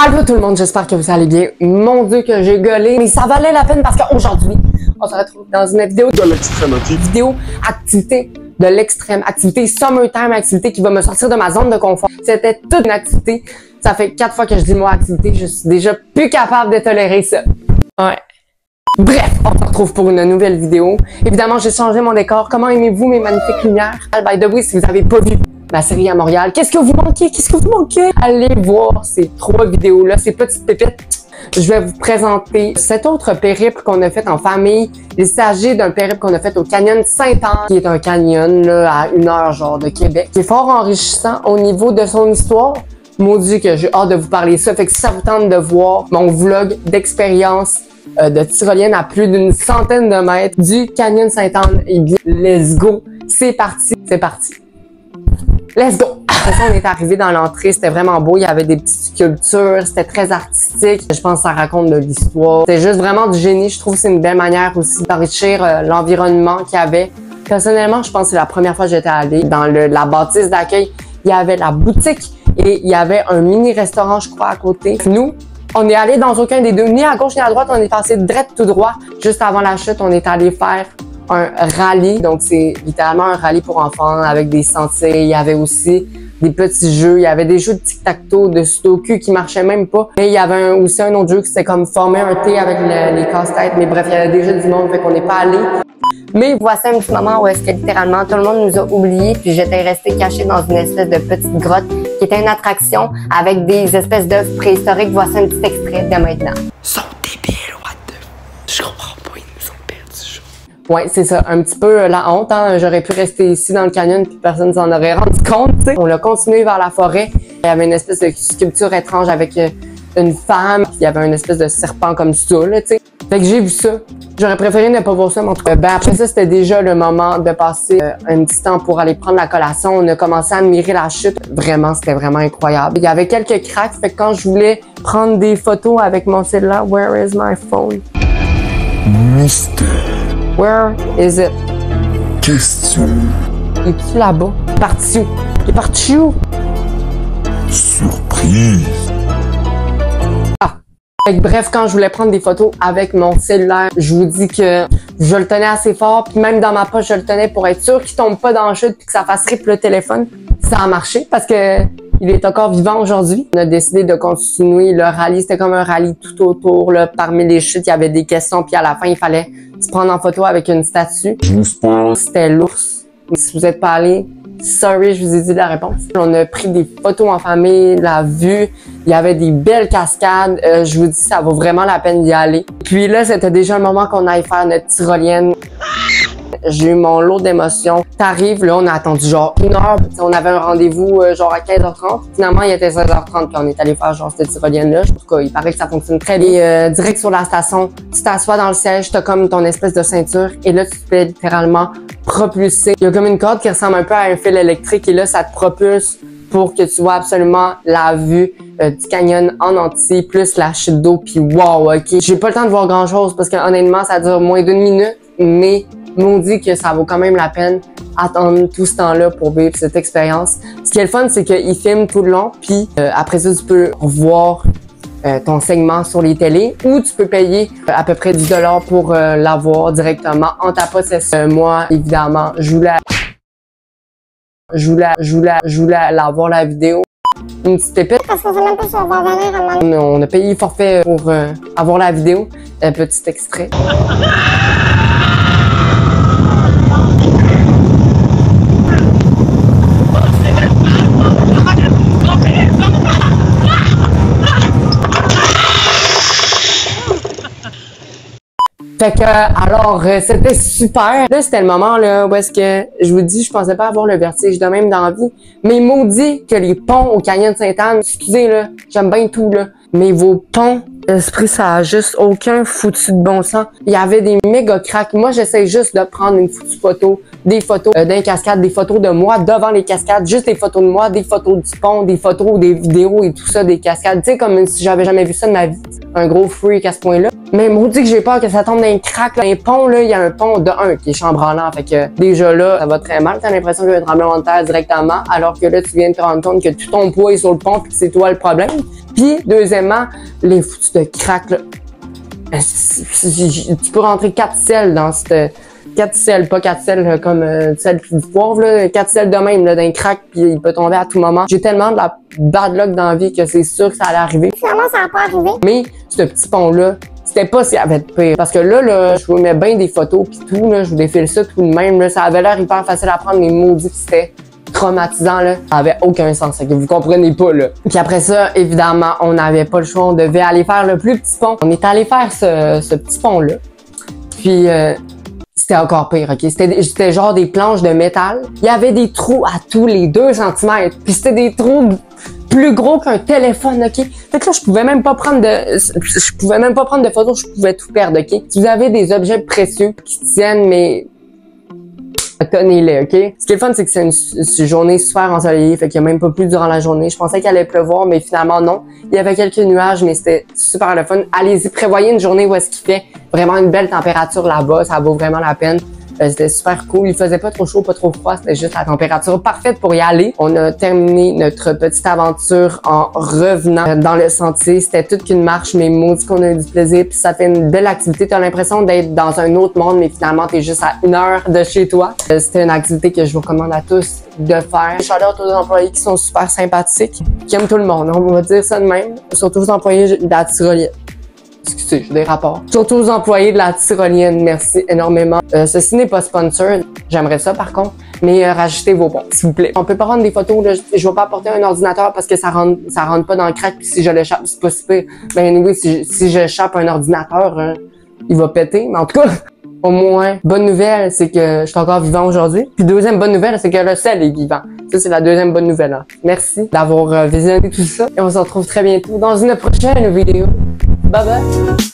Allô tout le monde, j'espère que vous allez bien. Mon Dieu que j'ai gueulé, mais ça valait la peine parce qu'aujourd'hui, on se retrouve dans une vidéo de l'extrême, vidéo activité de l'extrême, activité summertime, activité qui va me sortir de ma zone de confort. C'était toute une activité. Ça fait 4 fois que je dis le mot activité, je suis déjà plus capable de tolérer ça. Ouais. Bref, on se retrouve pour une nouvelle vidéo. Évidemment, j'ai changé mon décor. Comment aimez-vous mes magnifiques lumières? By the way, si vous n'avez pas vu ma série à Montréal, qu'est-ce que vous manquez? Qu'est-ce que vous manquez? Allez voir ces 3 vidéos-là, ces petites pépites. Je vais vous présenter cet autre périple qu'on a fait en famille. Il s'agit d'un périple qu'on a fait au canyon Sainte-Anne, qui est un canyon là, à 1 heure genre de Québec, qui est fort enrichissant au niveau de son histoire. Maudit que j'ai hâte de vous parler de ça. Fait que si ça vous tente de voir mon vlog d'expérience de tyrolienne à plus d'une centaine de mètres du canyon Sainte-Anne, eh bien, let's go. C'est parti. C'est parti. Let's go! Après ça, on est arrivé dans l'entrée, c'était vraiment beau, il y avait des petites sculptures, c'était très artistique. Je pense que ça raconte de l'histoire. C'était juste vraiment du génie, je trouve que c'est une belle manière aussi d'enrichir l'environnement qu'il y avait. Personnellement, je pense que c'est la première fois que j'étais allée dans la bâtisse d'accueil. Il y avait la boutique et il y avait un mini-restaurant, je crois, à côté. Nous, on est allé dans aucun des deux, ni à gauche ni à droite, on est passé direct tout droit. Juste avant la chute, on est allé faire un rallye, donc c'est littéralement un rallye pour enfants avec des sentiers. Il y avait aussi des petits jeux, il y avait des jeux de tic-tac-toe, de sudoku qui marchaient même pas. Et il y avait aussi un autre jeu qui c'était comme former un T avec les casse-têtes, mais bref, il y avait déjà du monde, fait qu'on n'est pas allé. Mais voici un petit moment où est-ce que littéralement tout le monde nous a oubliés, puis j'étais restée cachée dans une espèce de petite grotte qui était une attraction avec des espèces d'œufs préhistoriques. Voici un petit extrait de maintenant. Sont débiles, what the... Je comprends pas, ils nous ont perdu. Ouais, c'est ça, un petit peu la honte, hein. J'aurais pu rester ici dans le canyon puis personne s'en aurait rendu compte, tu sais. On l'a continué vers la forêt. Il y avait une espèce de sculpture étrange avec une femme, puis il y avait une espèce de serpent comme ça, là, tu sais. Fait que j'ai vu ça. J'aurais préféré ne pas voir ça, mais en tout cas, ben après ça, c'était déjà le moment de passer un petit temps pour aller prendre la collation. On a commencé à admirer la chute. Vraiment, c'était vraiment incroyable. Il y avait quelques cracks, fait que quand je voulais prendre des photos avec mon cellulaire, where is my phone? Mystère. Where is it? Question. Il est-tu là-bas? Il est parti où? Il est parti où? Surprise. Fait que bref, quand je voulais prendre des photos avec mon cellulaire, je vous dis que je le tenais assez fort, puis même dans ma poche, je le tenais pour être sûr qu'il tombe pas dans la chute puis que ça fasse rip le téléphone. Ça a marché parce que il est encore vivant aujourd'hui. On a décidé de continuer le rallye. C'était comme un rallye tout autour, là. Parmi les chutes, il y avait des questions, puis à la fin, il fallait se prendre en photo avec une statue. C'était l'ours. Si vous êtes pas allé, sorry, je vous ai dit la réponse. On a pris des photos en famille, la vue, il y avait des belles cascades. Je vous dis, ça vaut vraiment la peine d'y aller. Puis là, c'était déjà le moment qu'on aille faire notre tyrolienne. J'ai eu mon lot d'émotions. T'arrives, là, on a attendu genre 1 heure. On avait un rendez-vous genre à 15h30. Finalement, il était 16h30 puis on est allé faire genre cette tyrolienne-là. En tout cas, il paraît que ça fonctionne très bien. Direct sur la station, tu t'assois dans le siège, t'as comme ton espèce de ceinture et là, tu te fais littéralement propulser. Il y a comme une corde qui ressemble un peu à un fil électrique et là, ça te propulse pour que tu vois absolument la vue du canyon en entier, plus la chute d'eau, puis wow, ok. J'ai pas le temps de voir grand-chose parce que honnêtement, ça dure moins d'1 minute, mais maudit que ça vaut quand même la peine attendre tout ce temps-là pour vivre cette expérience. Ce qui est le fun, c'est qu'il filme tout le long, puis après ça, tu peux voir ton segment sur les télés ou tu peux payer à peu près 10 $ pour l'avoir directement en ta possession. Moi, évidemment, je voulais l'avoir la vidéo. Une petite pépite. Parce que je sais même pas si on va revenir à moi. On a payé forfait pour avoir la vidéo. Un petit extrait. Fait que, alors, c'était super. Là, c'était le moment, là, où est-ce que, je vous dis, je pensais pas avoir le vertige de même dans la vie. Mais maudit que les ponts au canyon Sainte-Anne, excusez, là, j'aime bien tout, là. Mais vos ponts, l'esprit, ça a juste aucun foutu de bon sens. Il y avait des méga cracks. Moi, j'essaie juste de prendre une foutue photo des photos d'un cascade, des photos de moi devant les cascades, juste des photos de moi, des photos du pont, des photos, des vidéos et tout ça, des cascades. Tu sais, comme si j'avais jamais vu ça de ma vie. Un gros freak à ce point-là. Mais maudit que j'ai peur que ça tombe dans un crack. Là. Un pont, là, il y a un pont de 1 qui est chambranlant. Fait que déjà là, ça va très mal. T'as l'impression qu'il y a un tremblement de terre directement, alors que là, tu viens de te rendre compte que tout ton poids est sur le pont puis que c'est toi le problème. Puis, deuxièmement, les foutus de crack, là. Tu peux rentrer 4 selles dans cette... 4 selles, pas 4 selles comme celle du poivre, là. 4 selles de même, là, d'un crack, puis il peut tomber à tout moment. J'ai tellement de la bad luck dans la vie que c'est sûr que ça allait arriver. Finalement, ça n'a pas arrivé. Mais, ce petit pont-là, c'était pas s'il y avait de pire. Parce que là, je vous mets bien des photos pis tout, là, je vous défile ça tout de même, là. Ça avait l'air hyper facile à prendre, mais maudit que c'était traumatisant, là. Ça avait aucun sens, que vous comprenez pas, là. Puis après ça, évidemment, on n'avait pas le choix, on devait aller faire le plus petit pont. On est allé faire ce petit pont-là. Puis, c'était encore pire, ok? C'était genre des planches de métal. Il y avait des trous à tous les 2 cm. Puis c'était des trous plus gros qu'un téléphone, ok? Fait que là, je pouvais même pas prendre de photos, je pouvais tout perdre, ok? Si vous avez des objets précieux qui tiennent, mais tenez-les, ok? Ce qui est le fun, c'est que c'est une journée super ensoleillée, fait qu'il y a même pas plu durant la journée. Je pensais qu'il allait pleuvoir, mais finalement non. Il y avait quelques nuages, mais c'était super le fun. Allez-y, prévoyez une journée où est-ce qu'il fait vraiment une belle température là-bas, ça vaut vraiment la peine. C'était super cool. Il faisait pas trop chaud, pas trop froid. C'était juste la température parfaite pour y aller. On a terminé notre petite aventure en revenant dans le sentier. C'était toute qu'une marche, mais maudit qu'on a eu du plaisir. Puis ça fait une belle activité. T'as l'impression d'être dans un autre monde, mais finalement, t'es juste à 1 heure de chez toi. C'était une activité que je vous recommande à tous de faire. Shout-out aux employés qui sont super sympathiques, qui aiment tout le monde. On va dire ça de même. Surtout aux employés de la tyrolienne. Excusez, j'ai des rapports. Surtout aux employés de la tyrolienne, merci énormément. Ceci n'est pas sponsor, j'aimerais ça par contre, mais rajoutez vos bons, s'il vous plaît. On peut pas prendre des photos, là, je vais pas apporter un ordinateur parce que ça rentre pas dans le crack, puis si je l'échappe, c'est pas si pire. Ben oui, si j'échappe un ordinateur, il va péter, mais en tout cas, au moins, bonne nouvelle, c'est que je suis encore vivant aujourd'hui. Puis deuxième bonne nouvelle, c'est que le sel est vivant. Ça, c'est la deuxième bonne nouvelle. Hein. Merci d'avoir visionné tout ça, et on se retrouve très bientôt dans une prochaine vidéo. Bye bye!